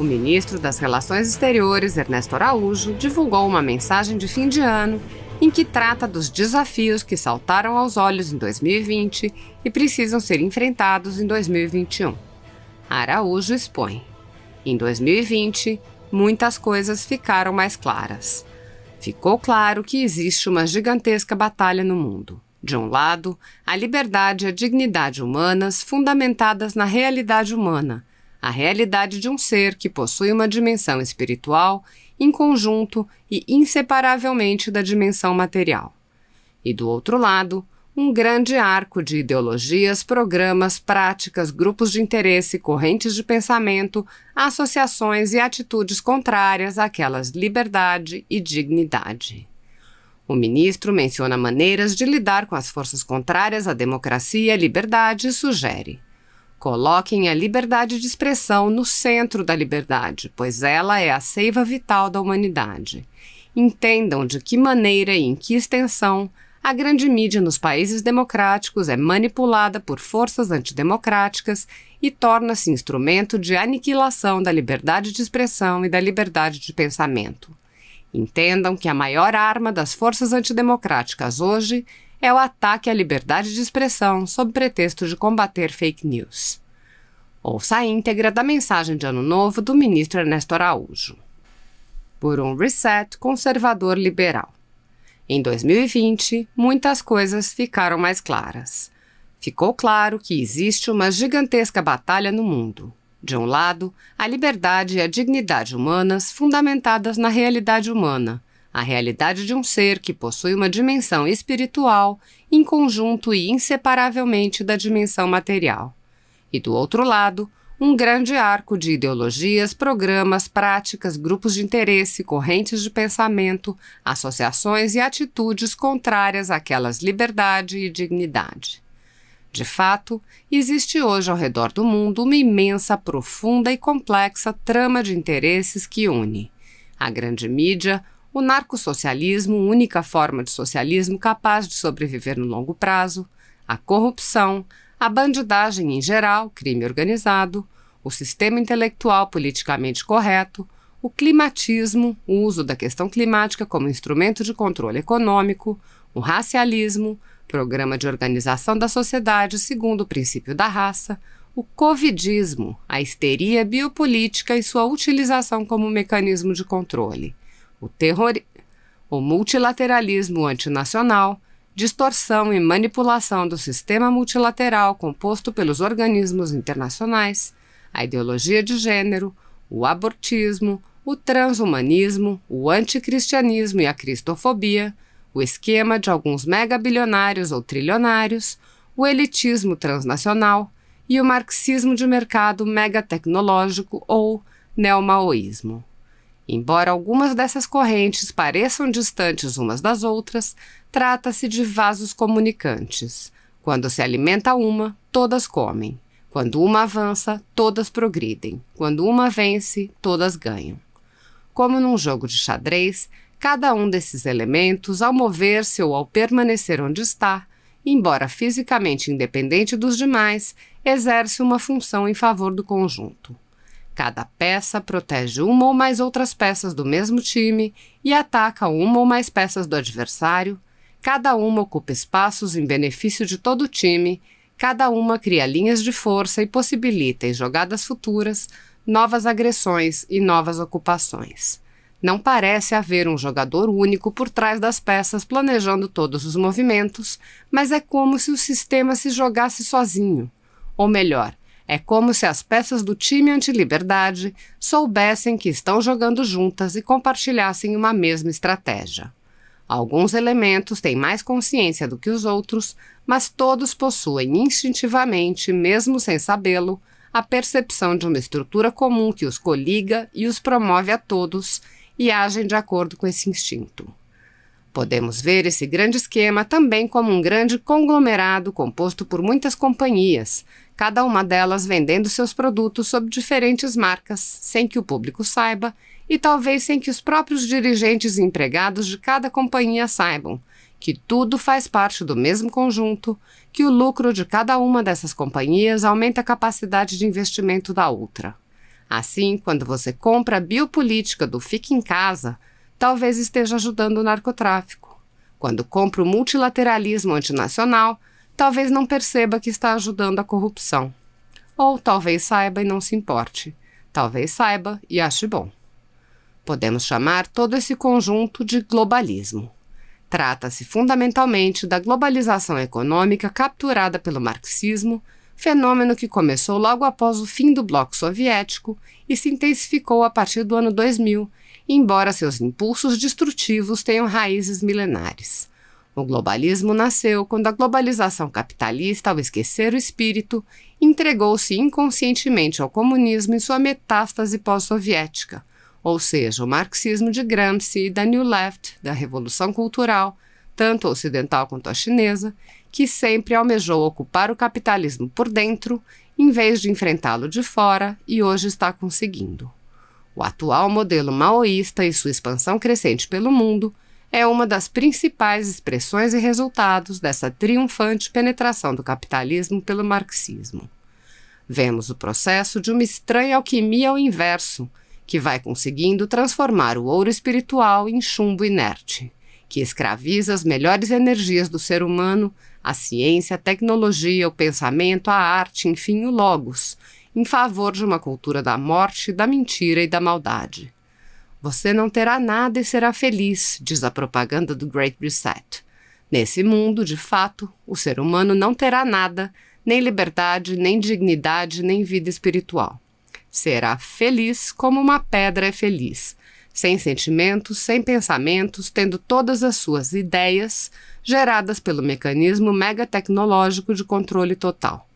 O ministro das Relações Exteriores, Ernesto Araújo, divulgou uma mensagem de fim de ano em que trata dos desafios que saltaram aos olhos em 2020 e precisam ser enfrentados em 2021. Araújo expõe: em 2020, muitas coisas ficaram mais claras. Ficou claro que existe uma gigantesca batalha no mundo. De um lado, a liberdade e a dignidade humanas fundamentadas na realidade humana, a realidade de um ser que possui uma dimensão espiritual em conjunto e inseparavelmente da dimensão material. E do outro lado, um grande arco de ideologias, programas, práticas, grupos de interesse, correntes de pensamento, associações e atitudes contrárias àquelas liberdade e dignidade. O ministro menciona maneiras de lidar com as forças contrárias à democracia e à liberdade e sugere: coloquem a liberdade de expressão no centro da liberdade, pois ela é a seiva vital da humanidade. Entendam de que maneira e em que extensão a grande mídia nos países democráticos é manipulada por forças antidemocráticas e torna-se instrumento de aniquilação da liberdade de expressão e da liberdade de pensamento. Entendam que a maior arma das forças antidemocráticas hoje é o ataque à liberdade de expressão sob pretexto de combater fake news. Ouça a íntegra da mensagem de Ano Novo do ministro Ernesto Araújo. Por um reset conservador liberal. Em 2020, muitas coisas ficaram mais claras. Ficou claro que existe uma gigantesca batalha no mundo. De um lado, a liberdade e a dignidade humanas fundamentadas na realidade humana, a realidade de um ser que possui uma dimensão espiritual em conjunto e inseparavelmente da dimensão material. E do outro lado, um grande arco de ideologias, programas, práticas, grupos de interesse, correntes de pensamento, associações e atitudes contrárias àquelas liberdade e dignidade. De fato, existe hoje ao redor do mundo uma imensa, profunda e complexa trama de interesses que une a grande mídia, o narcossocialismo, única forma de socialismo capaz de sobreviver no longo prazo, a corrupção, a bandidagem em geral, crime organizado, o sistema intelectual politicamente correto, o climatismo, o uso da questão climática como instrumento de controle econômico, o racialismo, programa de organização da sociedade segundo o princípio da raça, o covidismo, a histeria biopolítica e sua utilização como mecanismo de controle, o multilateralismo antinacional, distorção e manipulação do sistema multilateral composto pelos organismos internacionais, a ideologia de gênero, o abortismo, o transhumanismo, o anticristianismo e a cristofobia, o esquema de alguns megabilionários ou trilionários, o elitismo transnacional e o marxismo de mercado megatecnológico ou neomaoísmo. Embora algumas dessas correntes pareçam distantes umas das outras, trata-se de vasos comunicantes. Quando se alimenta uma, todas comem. Quando uma avança, todas progridem. Quando uma vence, todas ganham. Como num jogo de xadrez, cada um desses elementos, ao mover-se ou ao permanecer onde está, embora fisicamente independente dos demais, exerce uma função em favor do conjunto. Cada peça protege uma ou mais outras peças do mesmo time e ataca uma ou mais peças do adversário. Cada uma ocupa espaços em benefício de todo o time. Cada uma cria linhas de força e possibilita, em jogadas futuras, novas agressões e novas ocupações. Não parece haver um jogador único por trás das peças planejando todos os movimentos, mas é como se o sistema se jogasse sozinho. Ou melhor, é como se as peças do time anti-liberdade soubessem que estão jogando juntas e compartilhassem uma mesma estratégia. Alguns elementos têm mais consciência do que os outros, mas todos possuem instintivamente, mesmo sem sabê-lo, a percepção de uma estrutura comum que os coliga e os promove a todos e agem de acordo com esse instinto. Podemos ver esse grande esquema também como um grande conglomerado composto por muitas companhias, cada uma delas vendendo seus produtos sob diferentes marcas, sem que o público saiba, e talvez sem que os próprios dirigentes e empregados de cada companhia saibam, que tudo faz parte do mesmo conjunto, que o lucro de cada uma dessas companhias aumenta a capacidade de investimento da outra. Assim, quando você compra a biopolítica do Fique em Casa, talvez esteja ajudando o narcotráfico. Quando compra o multilateralismo antinacional, talvez não perceba que está ajudando a corrupção. Ou talvez saiba e não se importe. Talvez saiba e ache bom. Podemos chamar todo esse conjunto de globalismo. Trata-se fundamentalmente da globalização econômica capturada pelo marxismo, fenômeno que começou logo após o fim do bloco soviético e se intensificou a partir do ano 2000, embora seus impulsos destrutivos tenham raízes milenares. O globalismo nasceu quando a globalização capitalista, ao esquecer o espírito, entregou-se inconscientemente ao comunismo em sua metástase pós-soviética, ou seja, o marxismo de Gramsci e da New Left, da Revolução Cultural, tanto ocidental quanto a chinesa, que sempre almejou ocupar o capitalismo por dentro, em vez de enfrentá-lo de fora, e hoje está conseguindo. O atual modelo maoísta e sua expansão crescente pelo mundo é uma das principais expressões e resultados dessa triunfante penetração do capitalismo pelo marxismo. Vemos o processo de uma estranha alquimia ao inverso, que vai conseguindo transformar o ouro espiritual em chumbo inerte, que escraviza as melhores energias do ser humano, a ciência, a tecnologia, o pensamento, a arte, enfim, o logos, em favor de uma cultura da morte, da mentira e da maldade. Você não terá nada e será feliz, diz a propaganda do Great Reset. Nesse mundo, de fato, o ser humano não terá nada, nem liberdade, nem dignidade, nem vida espiritual. Será feliz como uma pedra é feliz, sem sentimentos, sem pensamentos, tendo todas as suas ideias geradas pelo mecanismo megatecnológico de controle total.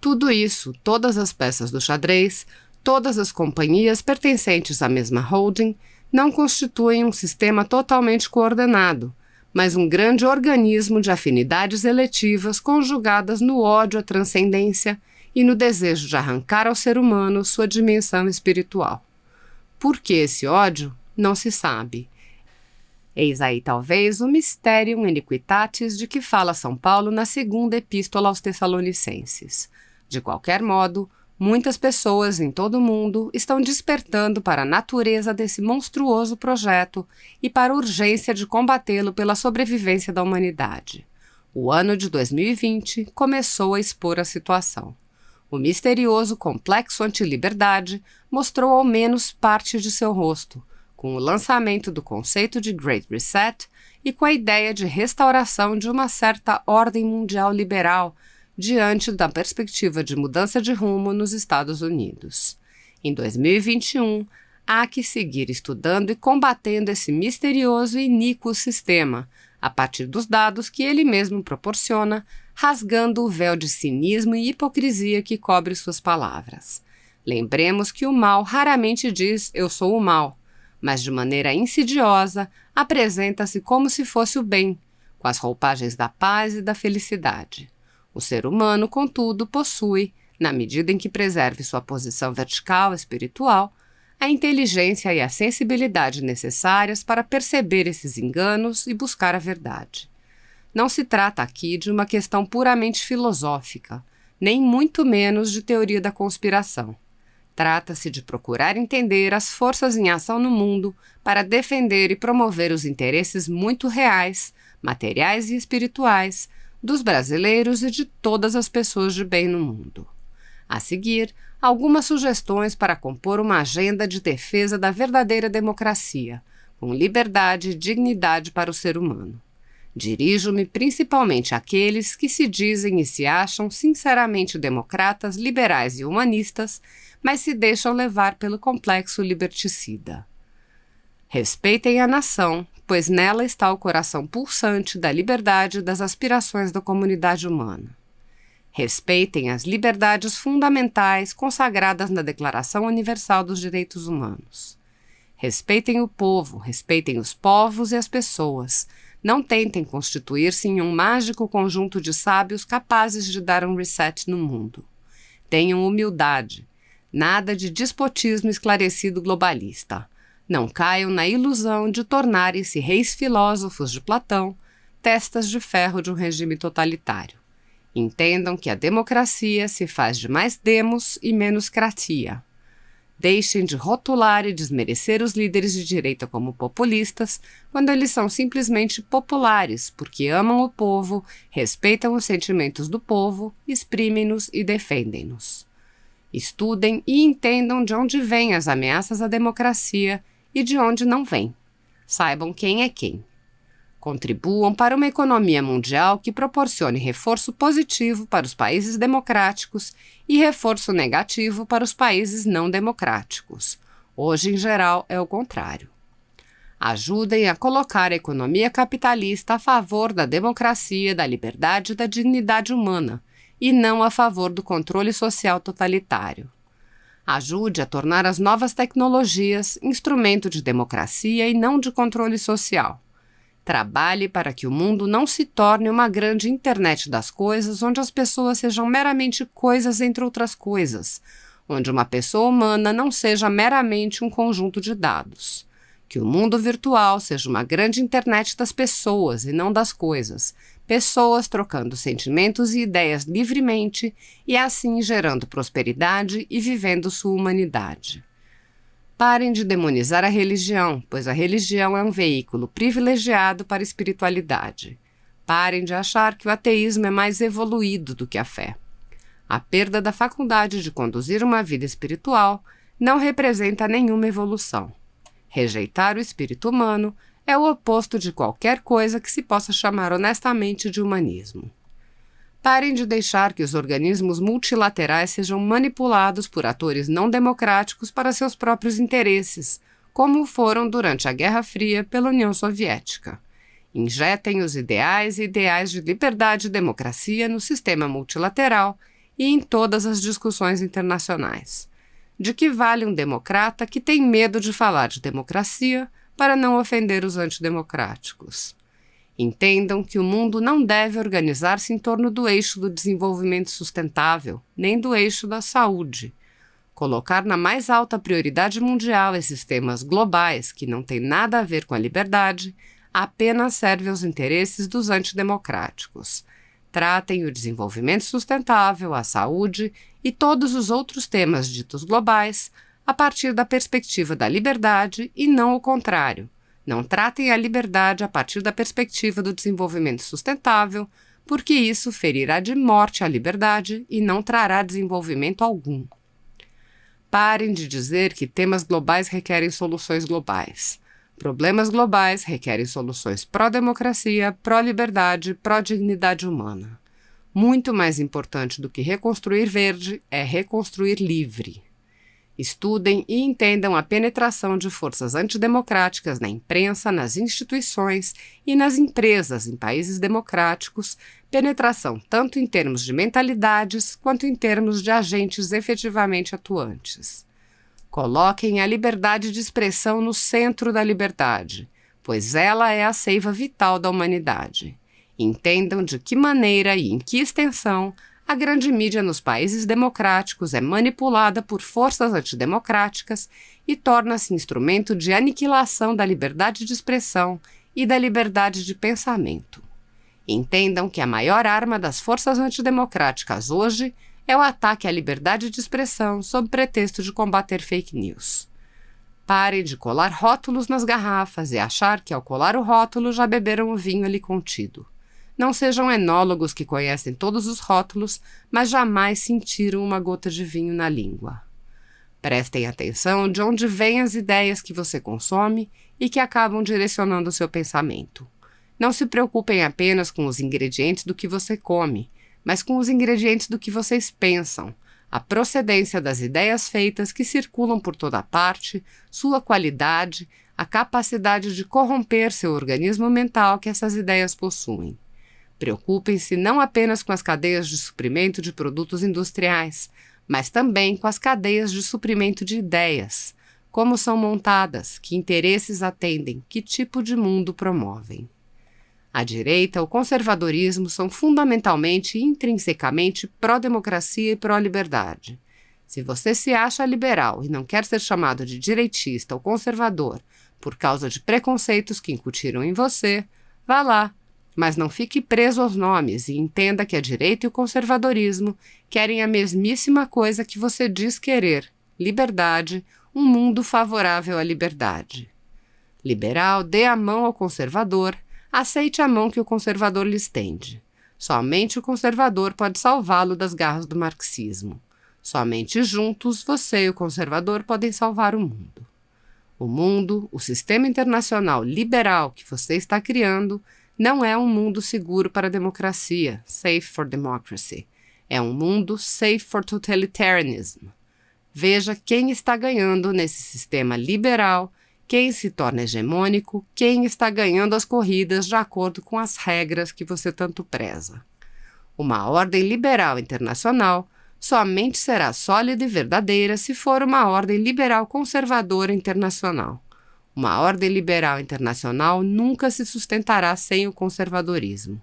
Tudo isso, todas as peças do xadrez, todas as companhias pertencentes à mesma holding, não constituem um sistema totalmente coordenado, mas um grande organismo de afinidades eletivas conjugadas no ódio à transcendência e no desejo de arrancar ao ser humano sua dimensão espiritual. Por que esse ódio? Não se sabe. Eis aí talvez o mysterium iniquitatis de que fala São Paulo na segunda epístola aos Tessalonicenses. De qualquer modo, muitas pessoas em todo o mundo estão despertando para a natureza desse monstruoso projeto e para a urgência de combatê-lo pela sobrevivência da humanidade. O ano de 2020 começou a expor a situação. O misterioso complexo antiliberdade mostrou ao menos parte de seu rosto, com o lançamento do conceito de Great Reset e com a ideia de restauração de uma certa ordem mundial liberal diante da perspectiva de mudança de rumo nos Estados Unidos. Em 2021, há que seguir estudando e combatendo esse misterioso e iníquo sistema, a partir dos dados que ele mesmo proporciona, rasgando o véu de cinismo e hipocrisia que cobre suas palavras. Lembremos que o mal raramente diz "eu sou o mal", mas de maneira insidiosa apresenta-se como se fosse o bem, com as roupagens da paz e da felicidade. O ser humano, contudo, possui, na medida em que preserve sua posição vertical espiritual, a inteligência e a sensibilidade necessárias para perceber esses enganos e buscar a verdade. Não se trata aqui de uma questão puramente filosófica, nem muito menos de teoria da conspiração. Trata-se de procurar entender as forças em ação no mundo para defender e promover os interesses muito reais, materiais e espirituais, dos brasileiros e de todas as pessoas de bem no mundo. A seguir, algumas sugestões para compor uma agenda de defesa da verdadeira democracia, com liberdade e dignidade para o ser humano. Dirijo-me principalmente àqueles que se dizem e se acham sinceramente democratas, liberais e humanistas, mas se deixam levar pelo complexo liberticida. Respeitem a nação, pois nela está o coração pulsante da liberdade e das aspirações da comunidade humana. Respeitem as liberdades fundamentais consagradas na Declaração Universal dos Direitos Humanos. Respeitem o povo, respeitem os povos e as pessoas. Não tentem constituir-se em um mágico conjunto de sábios capazes de dar um reset no mundo. Tenham humildade. Nada de despotismo esclarecido globalista. Não caiam na ilusão de tornarem-se reis filósofos de Platão, testas de ferro de um regime totalitário. Entendam que a democracia se faz de mais demos e menos cratia. Deixem de rotular e desmerecer os líderes de direita como populistas, quando eles são simplesmente populares, porque amam o povo, respeitam os sentimentos do povo, exprimem-nos e defendem-nos. Estudem e entendam de onde vêm as ameaças à democracia e de onde não vêm. Saibam quem é quem. Contribuam para uma economia mundial que proporcione reforço positivo para os países democráticos e reforço negativo para os países não democráticos. Hoje, em geral, é o contrário. Ajudem a colocar a economia capitalista a favor da democracia, da liberdade e da dignidade humana, e não a favor do controle social totalitário. Ajude a tornar as novas tecnologias instrumento de democracia e não de controle social. Trabalhe para que o mundo não se torne uma grande internet das coisas, onde as pessoas sejam meramente coisas entre outras coisas, onde uma pessoa humana não seja meramente um conjunto de dados. Que o mundo virtual seja uma grande internet das pessoas e não das coisas, pessoas trocando sentimentos e ideias livremente e assim gerando prosperidade e vivendo sua humanidade. Parem de demonizar a religião, pois a religião é um veículo privilegiado para a espiritualidade. Parem de achar que o ateísmo é mais evoluído do que a fé. A perda da faculdade de conduzir uma vida espiritual não representa nenhuma evolução. Rejeitar o espírito humano é o oposto de qualquer coisa que se possa chamar honestamente de humanismo. Parem de deixar que os organismos multilaterais sejam manipulados por atores não democráticos para seus próprios interesses, como foram durante a Guerra Fria pela União Soviética. Injetem os ideais e ideais de liberdade e democracia no sistema multilateral e em todas as discussões internacionais. De que vale um democrata que tem medo de falar de democracia para não ofender os antidemocráticos? Entendam que o mundo não deve organizar-se em torno do eixo do desenvolvimento sustentável, nem do eixo da saúde. Colocar na mais alta prioridade mundial esses temas globais, que não têm nada a ver com a liberdade, apenas serve aos interesses dos antidemocráticos. Tratem o desenvolvimento sustentável, a saúde e todos os outros temas ditos globais a partir da perspectiva da liberdade e não o contrário. Não tratem a liberdade a partir da perspectiva do desenvolvimento sustentável, porque isso ferirá de morte a liberdade e não trará desenvolvimento algum. Parem de dizer que temas globais requerem soluções globais. Problemas globais requerem soluções pró-democracia, pró-liberdade, pró-dignidade humana. Muito mais importante do que reconstruir verde é reconstruir livre. Estudem e entendam a penetração de forças antidemocráticas na imprensa, nas instituições e nas empresas em países democráticos, penetração tanto em termos de mentalidades quanto em termos de agentes efetivamente atuantes. Coloquem a liberdade de expressão no centro da liberdade, pois ela é a seiva vital da humanidade. Entendam de que maneira e em que extensão a grande mídia nos países democráticos é manipulada por forças antidemocráticas e torna-se instrumento de aniquilação da liberdade de expressão e da liberdade de pensamento. Entendam que a maior arma das forças antidemocráticas hoje é o ataque à liberdade de expressão sob pretexto de combater fake news. Parem de colar rótulos nas garrafas e achar que ao colar o rótulo já beberam o vinho ali contido. Não sejam enólogos que conhecem todos os rótulos, mas jamais sentiram uma gota de vinho na língua. Prestem atenção de onde vêm as ideias que você consome e que acabam direcionando o seu pensamento. Não se preocupem apenas com os ingredientes do que você come, mas com os ingredientes do que vocês pensam, a procedência das ideias feitas que circulam por toda parte, sua qualidade, a capacidade de corromper seu organismo mental que essas ideias possuem. Preocupem-se não apenas com as cadeias de suprimento de produtos industriais, mas também com as cadeias de suprimento de ideias, como são montadas, que interesses atendem, que tipo de mundo promovem. A direita e o conservadorismo são fundamentalmente e intrinsecamente pró-democracia e pró-liberdade. Se você se acha liberal e não quer ser chamado de direitista ou conservador por causa de preconceitos que incutiram em você, vá lá. Mas não fique preso aos nomes e entenda que a direita e o conservadorismo querem a mesmíssima coisa que você diz querer, liberdade, um mundo favorável à liberdade. Liberal, dê a mão ao conservador, aceite a mão que o conservador lhe estende. Somente o conservador pode salvá-lo das garras do marxismo. Somente juntos, você e o conservador podem salvar o mundo. O mundo, o sistema internacional liberal que você está criando, não é um mundo seguro para a democracia, safe for democracy. É um mundo safe for totalitarianism. Veja quem está ganhando nesse sistema liberal, quem se torna hegemônico, quem está ganhando as corridas de acordo com as regras que você tanto preza. Uma ordem liberal internacional somente será sólida e verdadeira se for uma ordem liberal conservadora internacional. Uma ordem liberal internacional nunca se sustentará sem o conservadorismo.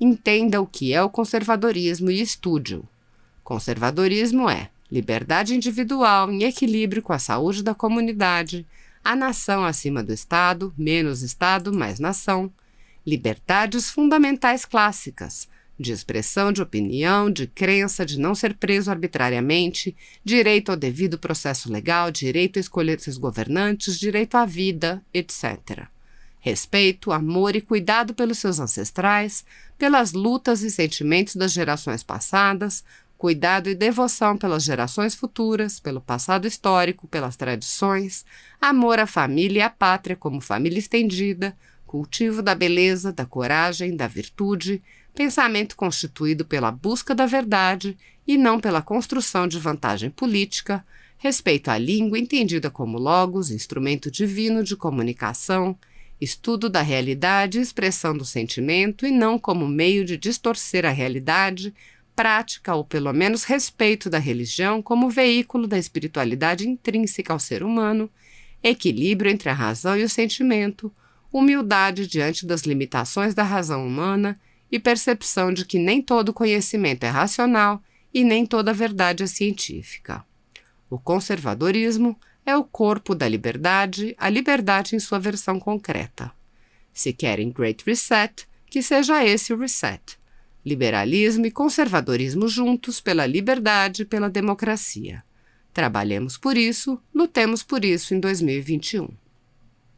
Entenda o que é o conservadorismo e estude-o. Conservadorismo é liberdade individual em equilíbrio com a saúde da comunidade, a nação acima do Estado, menos Estado, mais nação, liberdades fundamentais clássicas, de expressão de opinião, de crença, de não ser preso arbitrariamente, direito ao devido processo legal, direito a escolher seus governantes, direito à vida, etc. Respeito, amor e cuidado pelos seus ancestrais, pelas lutas e sentimentos das gerações passadas, cuidado e devoção pelas gerações futuras, pelo passado histórico, pelas tradições, amor à família e à pátria como família estendida, cultivo da beleza, da coragem, da virtude, pensamento constituído pela busca da verdade e não pela construção de vantagem política, respeito à língua entendida como logos, instrumento divino de comunicação, estudo da realidade e expressão do sentimento e não como meio de distorcer a realidade, prática ou pelo menos respeito da religião como veículo da espiritualidade intrínseca ao ser humano, equilíbrio entre a razão e o sentimento, humildade diante das limitações da razão humana e percepção de que nem todo conhecimento é racional e nem toda verdade é científica. O conservadorismo é o corpo da liberdade, a liberdade em sua versão concreta. Se querem Great Reset, que seja esse o reset. Liberalismo e conservadorismo juntos pela liberdade e pela democracia. Trabalhemos por isso, lutemos por isso em 2021.